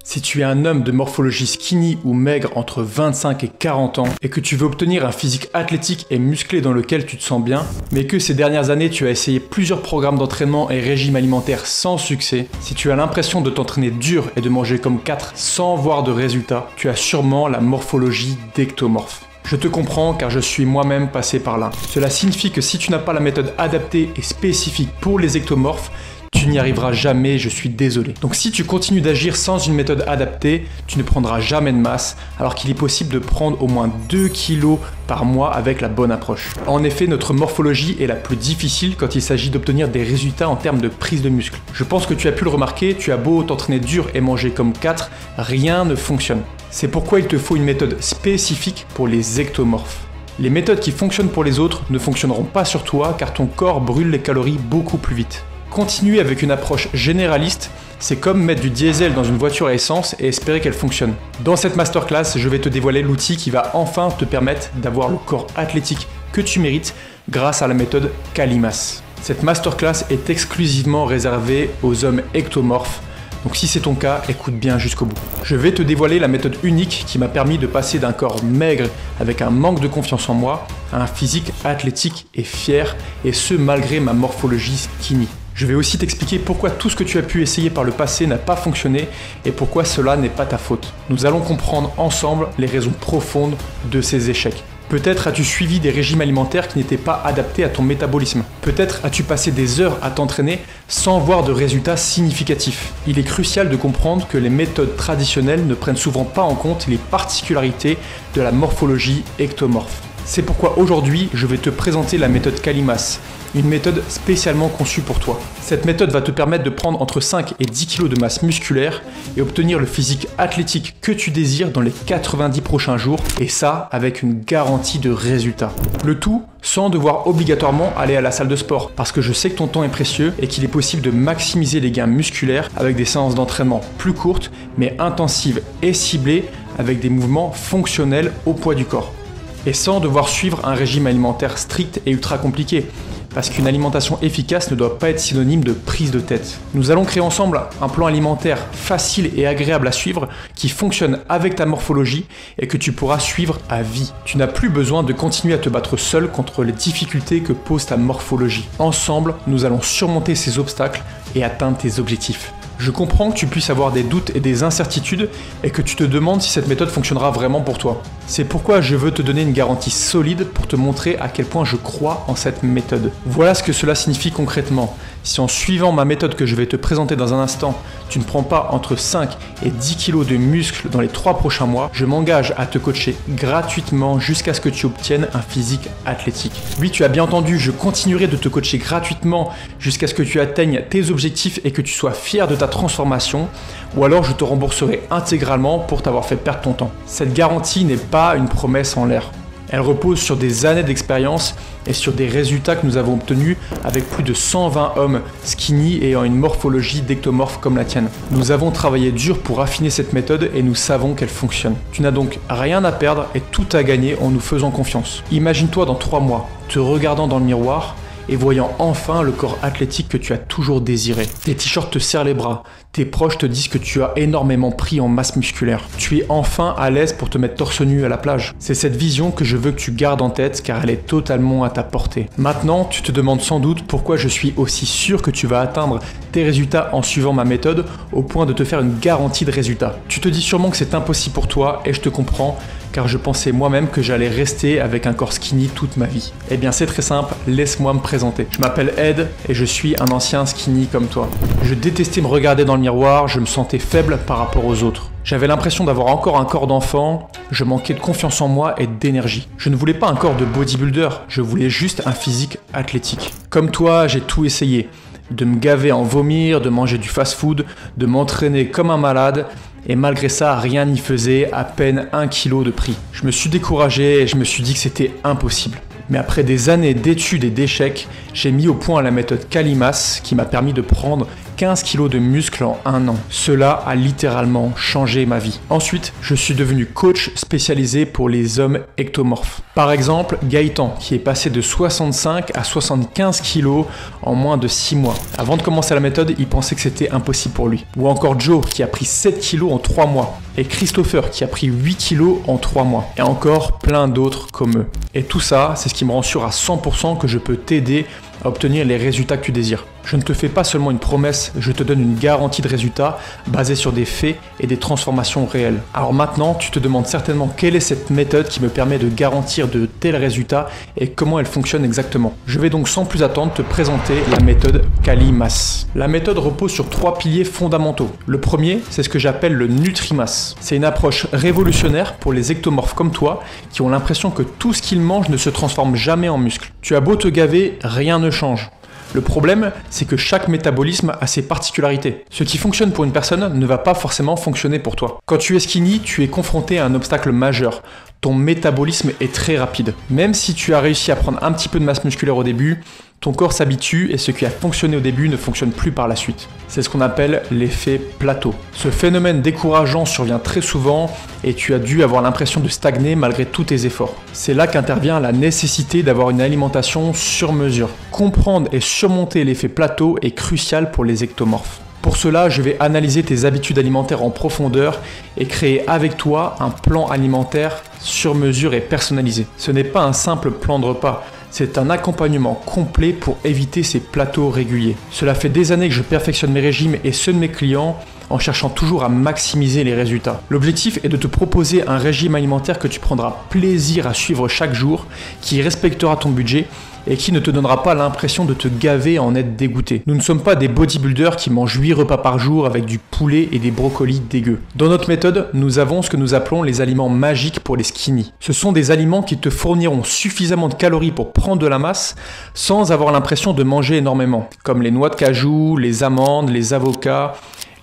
Si tu es un homme de morphologie skinny ou maigre entre 25 et 40 ans et que tu veux obtenir un physique athlétique et musclé dans lequel tu te sens bien, mais que ces dernières années tu as essayé plusieurs programmes d'entraînement et régimes alimentaires sans succès, si tu as l'impression de t'entraîner dur et de manger comme 4 sans voir de résultats, tu as sûrement la morphologie d'ectomorphe. Je te comprends car je suis moi-même passé par là. Cela signifie que si tu n'as pas la méthode adaptée et spécifique pour les ectomorphes, tu n'y arriveras jamais, je suis désolé. Donc si tu continues d'agir sans une méthode adaptée, tu ne prendras jamais de masse, alors qu'il est possible de prendre au moins 2 kg par mois avec la bonne approche. En effet, notre morphologie est la plus difficile quand il s'agit d'obtenir des résultats en termes de prise de muscle. Je pense que tu as pu le remarquer, tu as beau t'entraîner dur et manger comme 4, rien ne fonctionne. C'est pourquoi il te faut une méthode spécifique pour les ectomorphes. Les méthodes qui fonctionnent pour les autres ne fonctionneront pas sur toi car ton corps brûle les calories beaucoup plus vite. Continuer avec une approche généraliste, c'est comme mettre du diesel dans une voiture à essence et espérer qu'elle fonctionne. Dans cette masterclass, je vais te dévoiler l'outil qui va enfin te permettre d'avoir le corps athlétique que tu mérites grâce à la méthode Calimas. Cette masterclass est exclusivement réservée aux hommes ectomorphes, donc si c'est ton cas, écoute bien jusqu'au bout. Je vais te dévoiler la méthode unique qui m'a permis de passer d'un corps maigre avec un manque de confiance en moi à un physique athlétique et fier, et ce malgré ma morphologie skinny. Je vais aussi t'expliquer pourquoi tout ce que tu as pu essayer par le passé n'a pas fonctionné et pourquoi cela n'est pas ta faute. Nous allons comprendre ensemble les raisons profondes de ces échecs. Peut-être as-tu suivi des régimes alimentaires qui n'étaient pas adaptés à ton métabolisme. Peut-être as-tu passé des heures à t'entraîner sans voir de résultats significatifs. Il est crucial de comprendre que les méthodes traditionnelles ne prennent souvent pas en compte les particularités de la morphologie ectomorphe. C'est pourquoi aujourd'hui, je vais te présenter la méthode Calimas, une méthode spécialement conçue pour toi. Cette méthode va te permettre de prendre entre 5 et 10 kg de masse musculaire et obtenir le physique athlétique que tu désires dans les 90 prochains jours, et ça avec une garantie de résultat. Le tout sans devoir obligatoirement aller à la salle de sport, parce que je sais que ton temps est précieux et qu'il est possible de maximiser les gains musculaires avec des séances d'entraînement plus courtes mais intensives et ciblées avec des mouvements fonctionnels au poids du corps. Et sans devoir suivre un régime alimentaire strict et ultra compliqué, parce qu'une alimentation efficace ne doit pas être synonyme de prise de tête. Nous allons créer ensemble un plan alimentaire facile et agréable à suivre qui fonctionne avec ta morphologie et que tu pourras suivre à vie. Tu n'as plus besoin de continuer à te battre seul contre les difficultés que pose ta morphologie. Ensemble, nous allons surmonter ces obstacles et atteindre tes objectifs. Je comprends que tu puisses avoir des doutes et des incertitudes et que tu te demandes si cette méthode fonctionnera vraiment pour toi. C'est pourquoi je veux te donner une garantie solide pour te montrer à quel point je crois en cette méthode. Voilà ce que cela signifie concrètement. Si en suivant ma méthode que je vais te présenter dans un instant, tu ne prends pas entre 5 et 10 kg de muscles dans les 3 prochains mois, je m'engage à te coacher gratuitement jusqu'à ce que tu obtiennes un physique athlétique. Oui, tu as bien entendu, je continuerai de te coacher gratuitement jusqu'à ce que tu atteignes tes objectifs et que tu sois fier de ta transformation, ou alors je te rembourserai intégralement pour t'avoir fait perdre ton temps. Cette garantie n'est pas une promesse en l'air. Elle repose sur des années d'expérience et sur des résultats que nous avons obtenus avec plus de 120 hommes skinny ayant une morphologie d'ectomorphe comme la tienne. Nous avons travaillé dur pour affiner cette méthode et nous savons qu'elle fonctionne. Tu n'as donc rien à perdre et tout à gagner en nous faisant confiance. Imagine-toi dans 3 mois, te regardant dans le miroir et voyant enfin le corps athlétique que tu as toujours désiré. Tes t-shirts te serrent les bras, tes proches te disent que tu as énormément pris en masse musculaire. Tu es enfin à l'aise pour te mettre torse nu à la plage. C'est cette vision que je veux que tu gardes en tête car elle est totalement à ta portée. Maintenant, tu te demandes sans doute pourquoi je suis aussi sûr que tu vas atteindre tes résultats en suivant ma méthode au point de te faire une garantie de résultat. Tu te dis sûrement que c'est impossible pour toi et je te comprends car je pensais moi-même que j'allais rester avec un corps skinny toute ma vie. Eh bien c'est très simple, laisse-moi me présenter. Je m'appelle Ed et je suis un ancien skinny comme toi. Je détestais me regarder dans le miroir, je me sentais faible par rapport aux autres. J'avais l'impression d'avoir encore un corps d'enfant, je manquais de confiance en moi et d'énergie. Je ne voulais pas un corps de bodybuilder, je voulais juste un physique athlétique. Comme toi, j'ai tout essayé. De me gaver en vomir, de manger du fast-food, de m'entraîner comme un malade. Et malgré ça, rien n'y faisait, à peine 1 kg de pris. Je me suis découragé et je me suis dit que c'était impossible. Mais après des années d'études et d'échecs, j'ai mis au point la méthode Calimas qui m'a permis de prendre 15 kg de muscles en 1 an. Cela a littéralement changé ma vie. Ensuite, je suis devenu coach spécialisé pour les hommes ectomorphes. Par exemple, Gaëtan, qui est passé de 65 à 75 kg en moins de 6 mois. Avant de commencer la méthode, il pensait que c'était impossible pour lui. Ou encore Joe, qui a pris 7 kg en 3 mois. Et Christopher, qui a pris 8 kg en 3 mois. Et encore plein d'autres comme eux. Et tout ça, c'est ce qui me rend sûr à 100% que je peux t'aider à obtenir les résultats que tu désires. Je ne te fais pas seulement une promesse, je te donne une garantie de résultats basée sur des faits et des transformations réelles. Alors maintenant, tu te demandes certainement quelle est cette méthode qui me permet de garantir de tels résultats et comment elle fonctionne exactement. Je vais donc sans plus attendre te présenter la méthode Calimass. La méthode repose sur 3 piliers fondamentaux. Le premier, c'est ce que j'appelle le Nutrimass. C'est une approche révolutionnaire pour les ectomorphes comme toi qui ont l'impression que tout ce qu'ils mangent ne se transforme jamais en muscle. Tu as beau te gaver, rien ne change. Le problème, c'est que chaque métabolisme a ses particularités. Ce qui fonctionne pour une personne ne va pas forcément fonctionner pour toi. Quand tu es skinny, tu es confronté à un obstacle majeur. Ton métabolisme est très rapide. Même si tu as réussi à prendre un petit peu de masse musculaire au début, ton corps s'habitue et ce qui a fonctionné au début ne fonctionne plus par la suite. C'est ce qu'on appelle l'effet plateau. Ce phénomène décourageant survient très souvent et tu as dû avoir l'impression de stagner malgré tous tes efforts. C'est là qu'intervient la nécessité d'avoir une alimentation sur mesure. Comprendre et surmonter l'effet plateau est crucial pour les ectomorphes. Pour cela, je vais analyser tes habitudes alimentaires en profondeur et créer avec toi un plan alimentaire sur mesure et personnalisé. Ce n'est pas un simple plan de repas. C'est un accompagnement complet pour éviter ces plateaux réguliers. Cela fait des années que je perfectionne mes régimes et ceux de mes clients en cherchant toujours à maximiser les résultats. L'objectif est de te proposer un régime alimentaire que tu prendras plaisir à suivre chaque jour, qui respectera ton budget et qui ne te donnera pas l'impression de te gaver en être dégoûté. Nous ne sommes pas des bodybuilders qui mangent 8 repas par jour avec du poulet et des brocolis dégueux. Dans notre méthode, nous avons ce que nous appelons les aliments magiques pour les skinny. Ce sont des aliments qui te fourniront suffisamment de calories pour prendre de la masse sans avoir l'impression de manger énormément, comme les noix de cajou, les amandes, les avocats,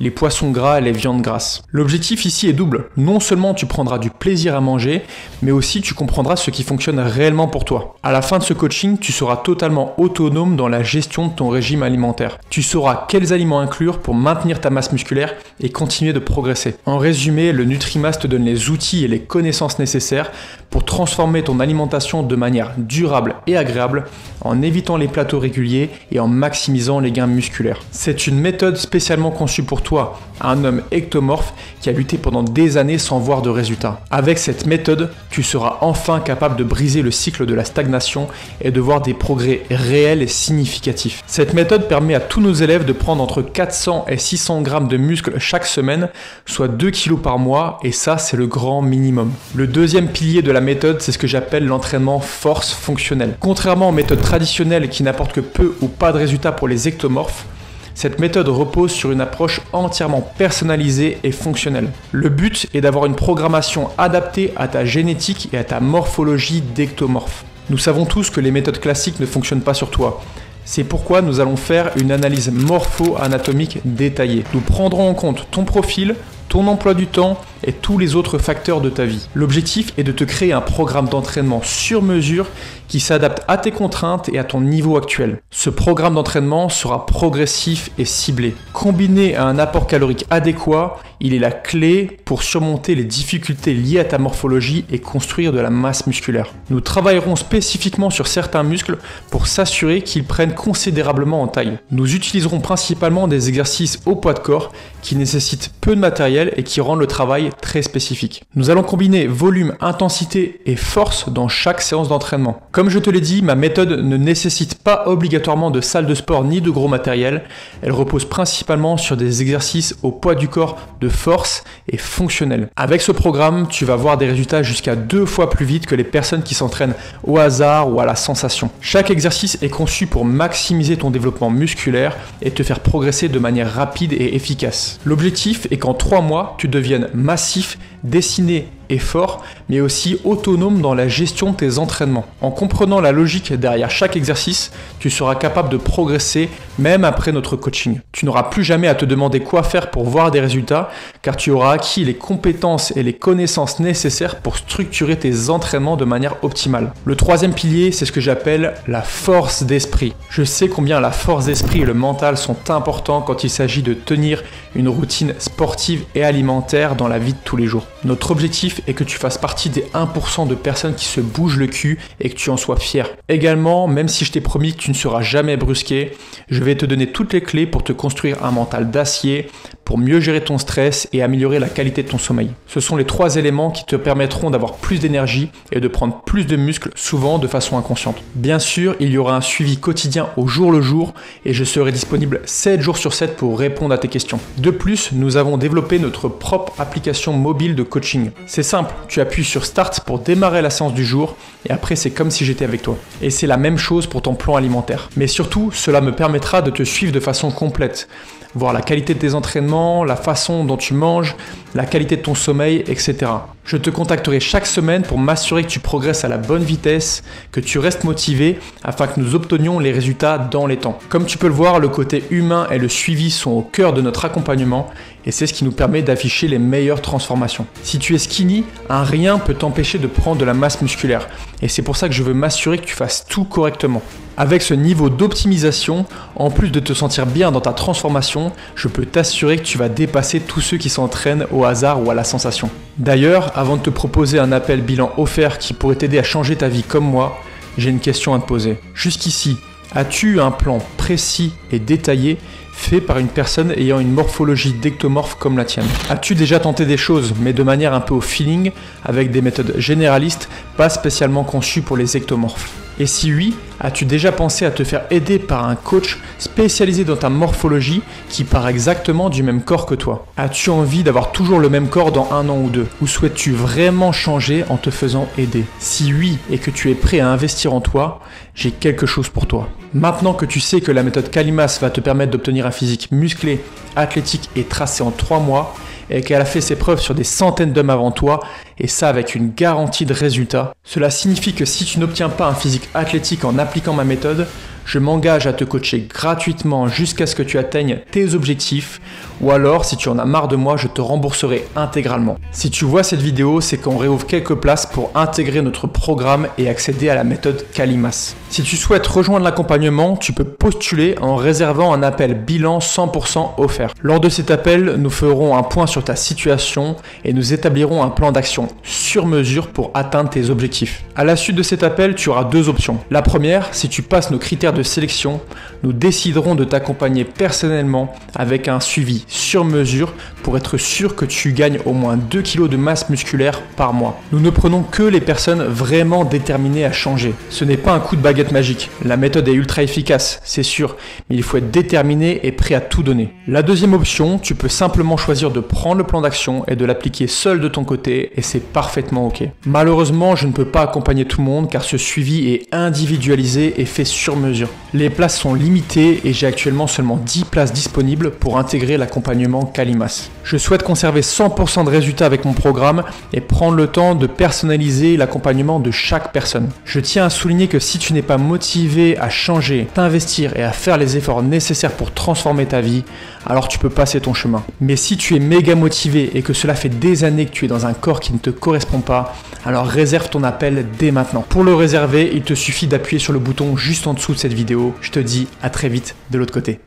les poissons gras et les viandes grasses. L'objectif ici est double. Non seulement tu prendras du plaisir à manger, mais aussi tu comprendras ce qui fonctionne réellement pour toi. À la fin de ce coaching, tu seras totalement autonome dans la gestion de ton régime alimentaire. Tu sauras quels aliments inclure pour maintenir ta masse musculaire et continuer de progresser. En résumé, le Nutrimass te donne les outils et les connaissances nécessaires pour transformer ton alimentation de manière durable et agréable en évitant les plateaux réguliers et en maximisant les gains musculaires. C'est une méthode spécialement conçue pour toi, un homme ectomorphe qui a lutté pendant des années sans voir de résultats. Avec cette méthode, tu seras enfin capable de briser le cycle de la stagnation et de voir des progrès réels et significatifs. Cette méthode permet à tous nos élèves de prendre entre 400 et 600 grammes de muscles chaque semaine, soit 2 kg par mois, et ça c'est le grand minimum. Le deuxième pilier de la méthode, c'est ce que j'appelle l'entraînement force fonctionnelle. Contrairement aux méthodes traditionnelles qui n'apportent que peu ou pas de résultats pour les ectomorphes, cette méthode repose sur une approche entièrement personnalisée et fonctionnelle. Le but est d'avoir une programmation adaptée à ta génétique et à ta morphologie d'ectomorphe. Nous savons tous que les méthodes classiques ne fonctionnent pas sur toi. C'est pourquoi nous allons faire une analyse morpho-anatomique détaillée. Nous prendrons en compte ton profil, ton emploi du temps et tous les autres facteurs de ta vie. L'objectif est de te créer un programme d'entraînement sur mesure qui s'adapte à tes contraintes et à ton niveau actuel. Ce programme d'entraînement sera progressif et ciblé. Combiné à un apport calorique adéquat, il est la clé pour surmonter les difficultés liées à ta morphologie et construire de la masse musculaire. Nous travaillerons spécifiquement sur certains muscles pour s'assurer qu'ils prennent considérablement en taille. Nous utiliserons principalement des exercices au poids de corps qui nécessitent peu de matériel et qui rendent le travail très spécifique. Nous allons combiner volume, intensité et force dans chaque séance d'entraînement. Comme je te l'ai dit, ma méthode ne nécessite pas obligatoirement de salle de sport ni de gros matériel. Elle repose principalement sur des exercices au poids du corps de force et fonctionnels. Avec ce programme, tu vas voir des résultats jusqu'à 2 fois plus vite que les personnes qui s'entraînent au hasard ou à la sensation. Chaque exercice est conçu pour maximiser ton développement musculaire et te faire progresser de manière rapide et efficace. L'objectif est qu'en 3 mois, tu deviennes massif dessiné et fort, mais aussi autonome dans la gestion de tes entraînements. En comprenant la logique derrière chaque exercice, tu seras capable de progresser même après notre coaching. Tu n'auras plus jamais à te demander quoi faire pour voir des résultats, car tu auras acquis les compétences et les connaissances nécessaires pour structurer tes entraînements de manière optimale. Le troisième pilier, c'est ce que j'appelle la force d'esprit. Je sais combien la force d'esprit et le mental sont importants quand il s'agit de tenir une routine sportive et alimentaire dans la vie de tous les jours. Notre objectif est que tu fasses partie des 1% de personnes qui se bougent le cul et que tu en sois fier. Également, même si je t'ai promis que tu ne seras jamais brusqué, je vais te donner toutes les clés pour te construire un mental d'acier, pour mieux gérer ton stress et améliorer la qualité de ton sommeil. Ce sont les 3 éléments qui te permettront d'avoir plus d'énergie et de prendre plus de muscles, souvent de façon inconsciente. Bien sûr, il y aura un suivi quotidien au jour le jour et je serai disponible 7 jours sur 7 pour répondre à tes questions. De plus, nous avons développé notre propre application mobile de coaching. C'est simple, tu appuies sur Start pour démarrer la séance du jour et après c'est comme si j'étais avec toi. Et c'est la même chose pour ton plan alimentaire. Mais surtout, cela me permettra de te suivre de façon complète. Voir la qualité de tes entraînements, la façon dont tu manges, la qualité de ton sommeil, etc. Je te contacterai chaque semaine pour m'assurer que tu progresses à la bonne vitesse, que tu restes motivé afin que nous obtenions les résultats dans les temps. Comme tu peux le voir, le côté humain et le suivi sont au cœur de notre accompagnement et c'est ce qui nous permet d'afficher les meilleures transformations. Si tu es skinny, un rien peut t'empêcher de prendre de la masse musculaire et c'est pour ça que je veux m'assurer que tu fasses tout correctement. Avec ce niveau d'optimisation, en plus de te sentir bien dans ta transformation, je peux t'assurer que tu vas dépasser tous ceux qui s'entraînent au hasard ou à la sensation. D'ailleurs, avant de te proposer un appel bilan offert qui pourrait t'aider à changer ta vie comme moi, j'ai une question à te poser. Jusqu'ici, as-tu un plan précis et détaillé fait par une personne ayant une morphologie d'ectomorphe comme la tienne? As-tu déjà tenté des choses, mais de manière un peu au feeling, avec des méthodes généralistes, pas spécialement conçues pour les ectomorphes? Et si oui, as-tu déjà pensé à te faire aider par un coach spécialisé dans ta morphologie qui part exactement du même corps que toi? As-tu envie d'avoir toujours le même corps dans 1 an ou 2? Ou souhaites-tu vraiment changer en te faisant aider? Si oui et que tu es prêt à investir en toi, j'ai quelque chose pour toi. Maintenant que tu sais que la méthode Calimas va te permettre d'obtenir un physique musclé, athlétique et tracé en 3 mois, et qu'elle a fait ses preuves sur des centaines d'hommes avant toi, et ça avec une garantie de résultat, cela signifie que si tu n'obtiens pas un physique athlétique en appliquant ma méthode, je m'engage à te coacher gratuitement jusqu'à ce que tu atteignes tes objectifs, ou alors si tu en as marre de moi, je te rembourserai intégralement. Si tu vois cette vidéo, c'est qu'on réouvre quelques places pour intégrer notre programme et accéder à la méthode Calimas. Si tu souhaites rejoindre l'accompagnement, tu peux postuler en réservant un appel bilan 100% offert. Lors de cet appel, nous ferons un point sur ta situation et nous établirons un plan d'action sur mesure pour atteindre tes objectifs. À la suite de cet appel, tu auras 2 options. La première, si tu passes nos critères de sélection, nous déciderons de t'accompagner personnellement avec un suivi sur mesure pour être sûr que tu gagnes au moins 2 kg de masse musculaire par mois. Nous ne prenons que les personnes vraiment déterminées à changer. Ce n'est pas un coup de baguette magique. La méthode est ultra efficace, c'est sûr, mais il faut être déterminé et prêt à tout donner. La deuxième option, tu peux simplement choisir de prendre le plan d'action et de l'appliquer seul de ton côté et c'est parfaitement ok. Malheureusement, je ne peux pas accompagner tout le monde car ce suivi est individualisé et fait sur mesure. Les places sont limitées et j'ai actuellement seulement 10 places disponibles pour intégrer l'accompagnement Calimas. Je souhaite conserver 100% de résultats avec mon programme et prendre le temps de personnaliser l'accompagnement de chaque personne. Je tiens à souligner que si tu n'es pas motivé à changer, t'investir et à faire les efforts nécessaires pour transformer ta vie, alors tu peux passer ton chemin. Mais si tu es méga motivé et que cela fait des années que tu es dans un corps qui ne te correspond pas, alors réserve ton appel dès maintenant. Pour le réserver, il te suffit d'appuyer sur le bouton juste en dessous de cette vidéo. Je te dis à très vite de l'autre côté.